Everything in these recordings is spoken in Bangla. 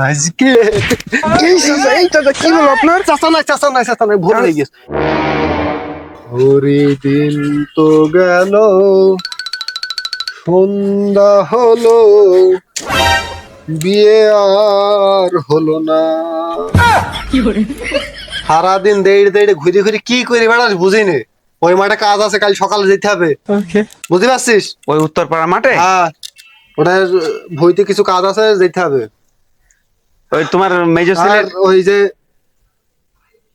আজকে এইটা কি হলো আপনার? চাচা নাই ভুল হয়ে গেছে। দিন তো গেল, সন্ধ্যা হলো, বিয়ে আর হলো না। সারাদিন দেড় দেড়ে ঘুরে ঘুরে কি করে বেড়াস বুঝিনি। ওই মাঠে কাজ আছে, কাল সকালে যেতে হবে, বুঝতে পারছিস? ওই উত্তরপাড়া মাঠে? হ্যাঁ, ওটা ভইতে কিছু কাজ আছে, যেতে হবে। ওই তোমার মেজর আর ছেলের ওই যে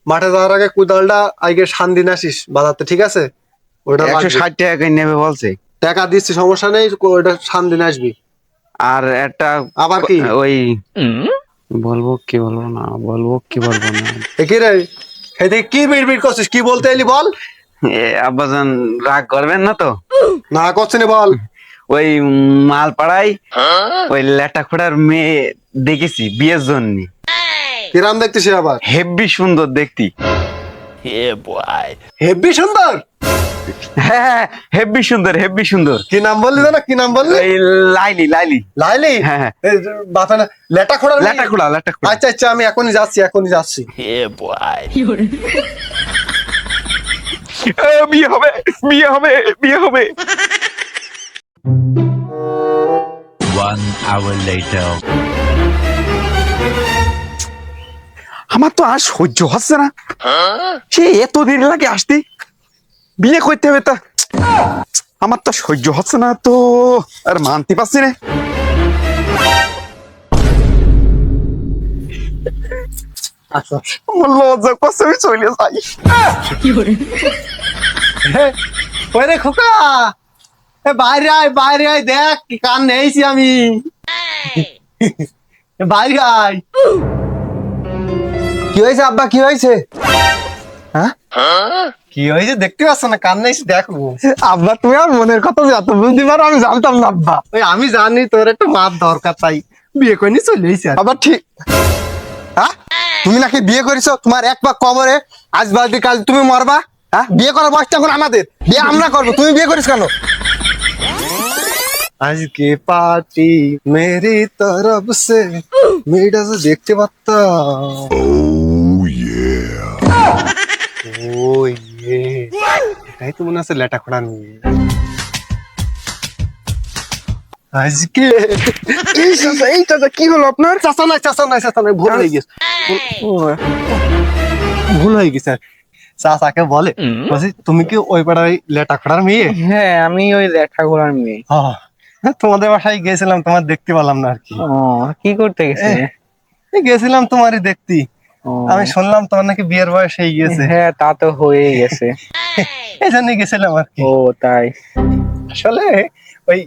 মাঠে যাওয়ার আগে কুদালটা আগে শান্তি আসিস বাজাতে, ঠিক আছে? ওটা 160 টাকা করে নেবে বলছে। টাকা দিচ্ছি, সমস্যা নেই, ওটা শান্তি আসবি। আর একটা আবার কি ওই বলবো কি বলবো না, বলবো কি বলবো না। কি রে, এদিকে কি বিড়বিড় করছিস? কি বলতে এলি বল। আব্বাজান রাগ করবেন না তো? না করছি না, বল। ওই মালপাড়ায় ওই লেটা খোড়ার মেয়ে দেখেছি বিয়ের জন্য। কিরাম দেখতেছি আবার? হেব্বি সুন্দর দেখতি। হেব্বি সুন্দর? হ্যাঁ, হেব্বি সুন্দর, হেব্বি সুন্দর। কি নাম বললি না? কি নাম বললি? এই লাইলি, লাইলি। লাইলি? হ্যাঁ। বাতা না, লেটা খোড়ার মেয়ে? লেটা খোড়া, লেটা খোড়া। আচ্ছা আচ্ছা, আমি এখনই যাচ্ছি। বিয়ে হবে, বিয়ে হবে, বিয়ে হবে। 1 hour later. আমার তো আর সহ্য হচ্ছে না, সে এত দেরি লাগে আসতে। বিয়ে করতে হবে তা আমার তো সহ্য হচ্ছে না, তো আর মানতে পারছি না। আচ্ছা, আমার লজ্জা করছে, আমি চলে যাই। ওই রে খোকা, বাইরে আয়, দেখ কি কান নেইছি আমি। বাইরে আয়। কি হয়েছে আব্বা, কি হয়েছে? হ্যাঁ, কি হয়েছে দেখতে পাচ্ছ না? কান নেইছি, দেখো। আব্বা তুমি আর মনের কথা যত বুঝতে পারো আমি জানতাম না আব্বা। ওই আমি জানি তোর একটা মাপ দরকার, তাই বিয়ে করে নিয়ে চলে এসেছি। আবার ঠিক, হ্যাঁ তুমি নাকি বিয়ে করেছো, তোমার এক পাক কবরে, আজ বালতি কাল তুমি মরবা। হ্যাঁ, বিয়ে করার বয়সটা এখন আমাদের, বিয়ে আমরা করবো, তুমি বিয়ে করিস কেন? আজকে পার্টি মেরি তরফ সে, মেয়েটা তো দেখতে পারতাম। এটাই তো মনে আছে লেটা খোড়া নিয়ে। আজকে এইটা কি হলো আপনার? চাচা নাই ভুল হয়ে গেছে। চাচাকে বলে, বলছি তুমি কি ওই পাড়ার লেটা খোড়ার মেয়ে? হ্যাঁ, আমি ওই লেখাগুলোর মেয়ে। তোমাদের বাসায় গেছিলাম, তোমার দেখতে পেলাম না আর কি। ও, কি করতে গেছে? গেছিলাম তোমারই দেখতে। আমি শুনলাম তোমার নাকি বিয়ের বয়স হয়ে গেছে। হ্যাঁ, তা তো হয়ে গেছে। এই জন্য গেছিলাম আর কি। ও তাই? আসলে ওই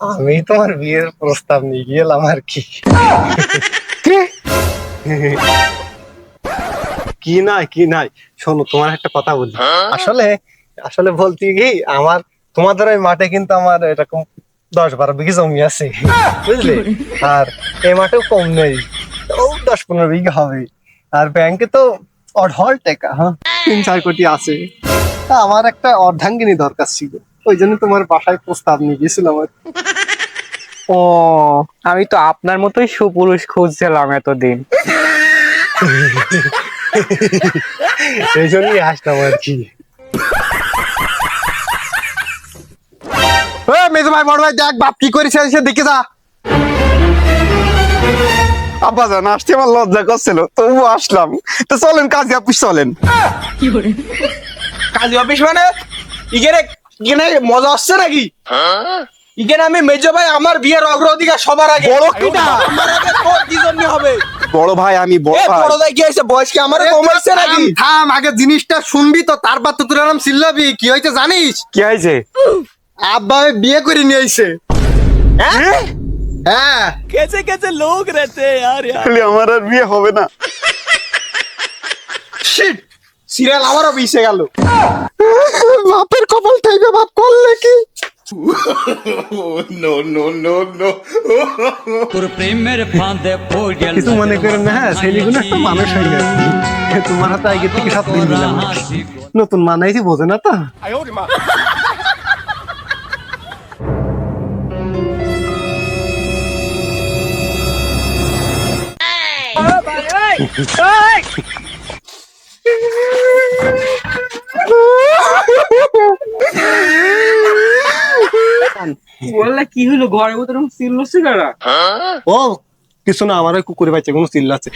আমি তোমার বিয়ের প্রস্তাব নিয়ে গেলাম আর কি। কি নাই শোনো, তোমার একটা কথা বলি। আসলে আসলে বলতে কি, আমার তোমাদের ওই মাঠে কিন্তু আমার এরকম 10-12 বিঘা জমি আছে, বুঝলে? আর এই মাঠেও কম নেই, ও 10-15 বিঘা হবে। আর ব্যাংকে তো অঢল টাকা, 3-4 কোটি আছে। তা আমার একটা অর্ধাঙ্গিনী দরকার ছিল, ওই জন্য তোমার বাসায় প্রস্তাব নিয়ে গেছিলাম আর কি। ও, আমি তো আপনার মতোই সুপুরুষ খুঁজছিলাম এতদিন। এই জন্যই আসলাম আর কি। মেজো ভাই, বড় ভাই, দেখ বাপ কি করেছে, এসে দেখে যা। আব্বা জান আসতে আমার লজ্জা করছিল, তবু আসলাম। তো চলেন কাজী অফিস চলেন। কাজী অফিস মানে এখানে মজা আসছে নাকি? এখানে আমি মেজো ভাই, আমার বিয়ের অগ্রাধিকার সবার আগে। বড় কিটা? আমার আগে তোর কি জন্য হবে? বড় ভাই, আমি বড় ভাই। বড় ভাই কি হয়েছে? বয়স কি আমার কম হয়েছে নাকি? থাম, আগে জিনিসটা শুনবি তো, তারপর তো তোর নাম চিল্লাবি। কি হয়েছে জানিস? কি হয়েছে? আব্বা বিয়ে করে নিয়ে আইছে। হ্যাঁ, कैसे कैसे लोग रहते हैं यार তাহলে আমার আর বিয়ে হবে না। শিট, সিরিয়াল আমারও পিছে গেল। বাপের কপাল থেকে বাপ করলে কি? তোর প্রেমের ফাঁদে পড়ে গেল কিছু মনে করেন না, হ্যাঁ, ছেলেগুলো একটা মানুষ হয়ে গেছে। তোমার হাতে আগে থেকে সব দিন দিলাম, নতুন মানাইছি, বোঝে না তো। বললা কি হলো ঘরের ভিতরে চিল্লছে কারা? ও কিছু না, আমার ওই কুকুরে বাচ্চা কোনো চিল্লাচ্ছে।